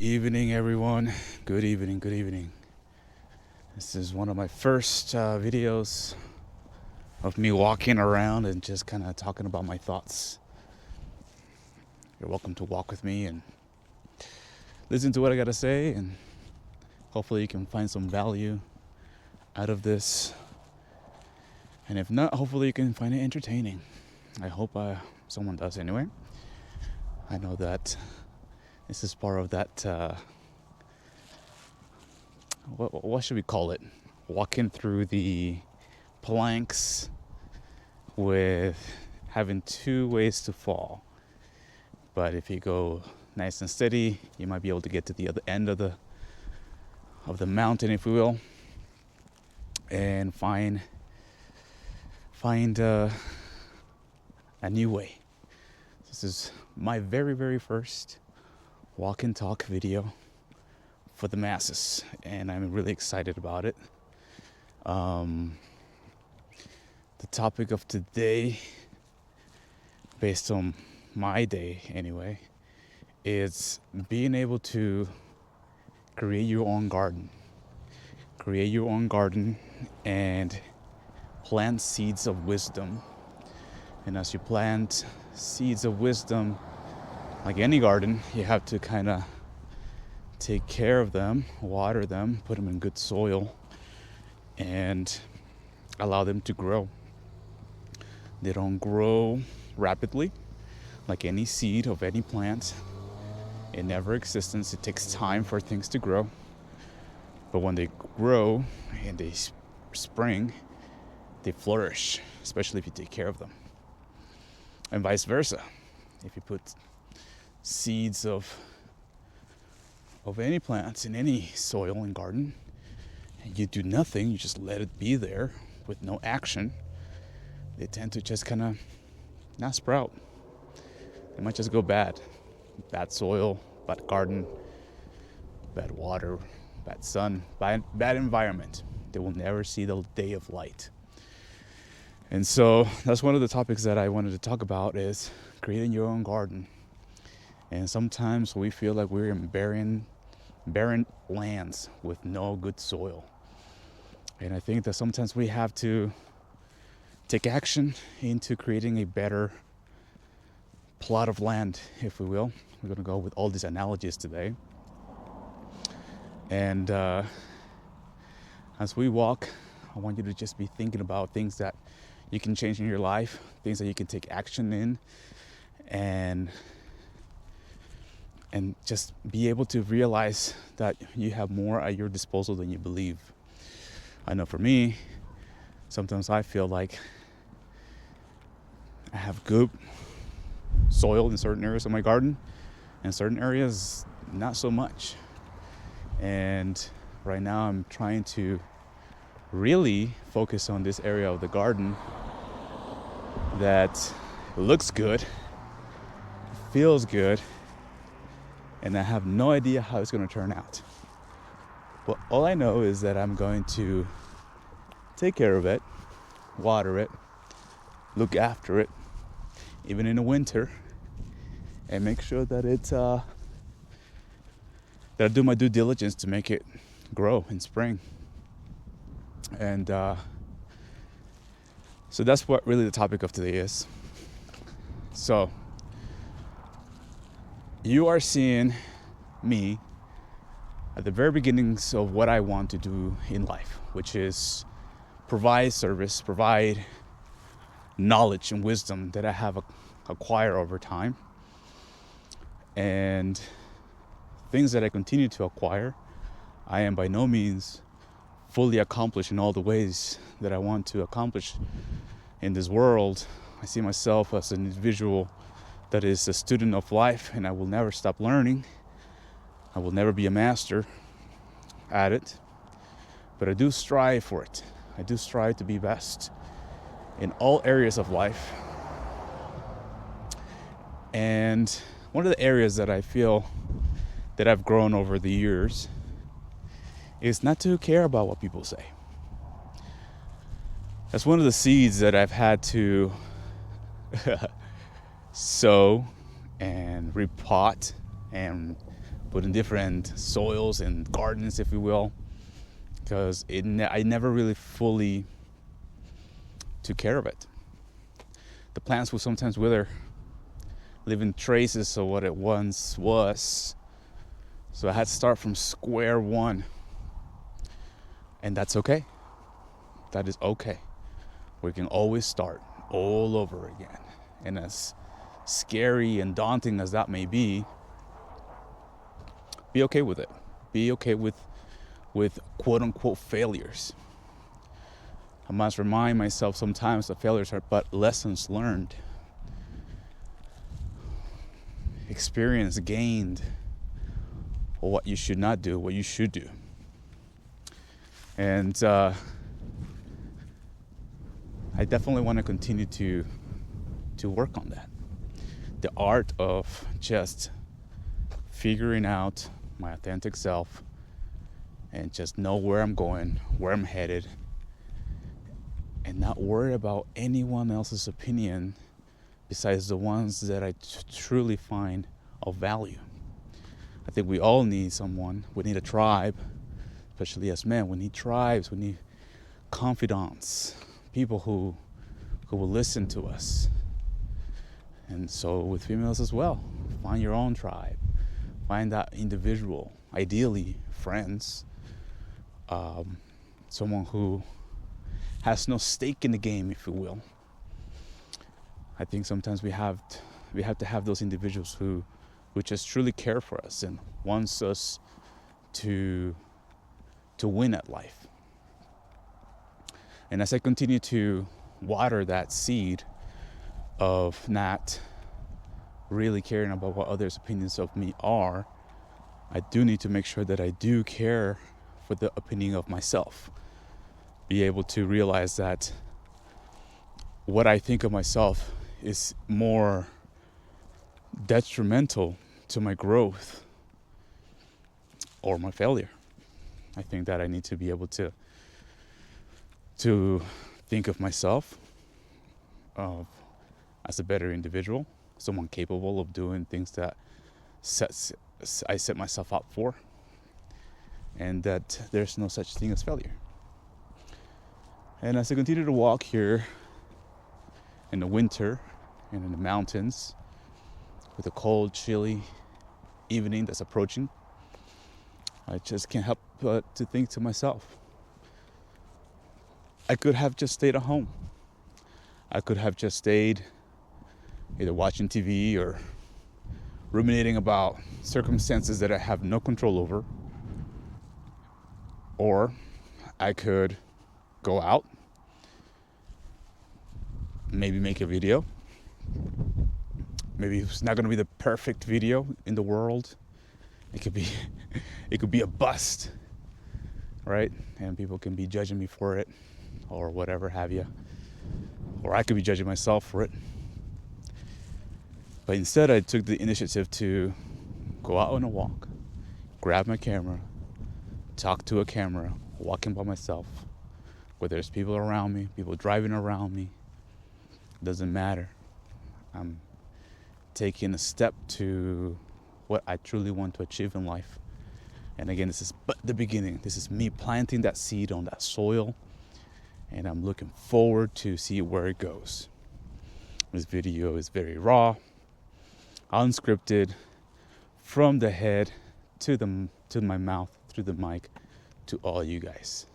Evening, everyone. Good evening, good evening. This is one of my first videos of me walking around and just kind of talking about my thoughts. You're welcome to walk with me and listen to what I got to say, and hopefully you can find some value out of this. And if not, hopefully you can find it entertaining. I hope someone does anyway. I know that this is part of that, what should we call it? Walking through the planks with having two ways to fall. But if you go nice and steady, you might be able to get to the other end of the mountain, if you will, and find a new way. This is my very, very first walk and talk video for the masses, and I'm really excited about it. The topic of today, based on my day anyway, is being able to create your own garden. Create your own garden and plant seeds of wisdom. And as you plant seeds of wisdom, like any garden, you have to kind of take care of them, water them, put them in good soil, and allow them to grow. They don't grow rapidly like any seed of any plant. It never exists. It takes time for things to grow. But when they grow and they spring, they flourish, especially if you take care of them. And vice versa. If you put seeds of any plants in any soil and garden, and you do nothing, you just let it be there with no action, they tend to just kind of not sprout. They might just go bad. Bad soil, bad garden, bad water, bad sun, bad environment. They will never see the day of light. And so that's one of the topics that I wanted to talk about, is creating your own garden. And sometimes we feel like we're in barren lands with no good soil. And I think that sometimes we have to take action into creating a better plot of land, if we will. We're going to go with all these analogies today. And as we walk, I want you to just be thinking about things that you can change in your life, things that you can take action in, and just be able to realize that you have more at your disposal than you believe. I know for me, sometimes I feel like I have good soil in certain areas of my garden, and certain areas not so much. And right now I'm trying to really focus on this area of the garden that looks good, feels good, and I have no idea how it's going to turn out. But all I know is that I'm going to take care of it, water it, look after it, even in the winter, and make sure that that I do my due diligence to make it grow in spring. And so that's what really the topic of today is. So you are seeing me at the very beginnings of what I want to do in life, which is provide service, provide knowledge and wisdom that I have acquired over time, and things that I continue to acquire. I am by no means fully accomplished in all the ways that I want to accomplish in this world. I see myself as an individual that is a student of life, and I will never stop learning. I will never be a master at it, but I do strive for it. I do strive to be best in all areas of life. And one of the areas that I feel that I've grown over the years is not to care about what people say. That's one of the seeds that I've had to sow and repot and put in different soils and gardens, if you will, because I never really fully took care of it. The plants will sometimes wither, leaving traces of what it once was. So I had to start from square one. And that's okay. That is okay. We can always start all over again. And as scary and daunting as that may be okay with it. Be okay with quote unquote failures. I must remind myself sometimes that failures are but lessons learned, experience gained, or what you should not do, what you should do. And I definitely want to continue to work on that. The art of just figuring out my authentic self and just know where I'm going, where I'm headed, and not worry about anyone else's opinion besides the ones that I truly find of value. I think we all need someone. We need a tribe, especially as men. We need tribes. We need confidants, people who will listen to us. And so with females as well, find your own tribe. Find that individual, ideally friends, someone who has no stake in the game, if you will. I think sometimes we have to have those individuals who just truly care for us and wants us to win at life. And as I continue to water that seed of not really caring about what others' opinions of me are, I do need to make sure that I do care for the opinion of myself. Be able to realize that what I think of myself is more detrimental to my growth or my failure. I think that I need to be able to think of myself as a better individual, someone capable of doing things that I set myself up for, and that there's no such thing as failure. And as I continue to walk here in the winter and in the mountains with a cold, chilly evening that's approaching, I just can't help but to think to myself, I could have just stayed at home. I could have just stayed either watching TV or ruminating about circumstances that I have no control over. Or I could go out, maybe make a video. Maybe it's not going to be the perfect video in the world. It could be a bust, right? And people can be judging me for it or whatever have you. Or I could be judging myself for it. But instead, I took the initiative to go out on a walk, grab my camera, talk to a camera, walking by myself. Whether there's people around me, people driving around me, doesn't matter. I'm taking a step to what I truly want to achieve in life. And again, this is but the beginning. This is me planting that seed on that soil, and I'm looking forward to see where it goes. This video is very raw, unscripted, from the head to my mouth, through the mic, to all you guys.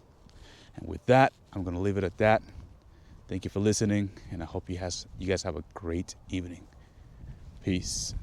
And with that, I'm going to leave it at that. Thank you for listening, and I hope you guys have a great evening. Peace.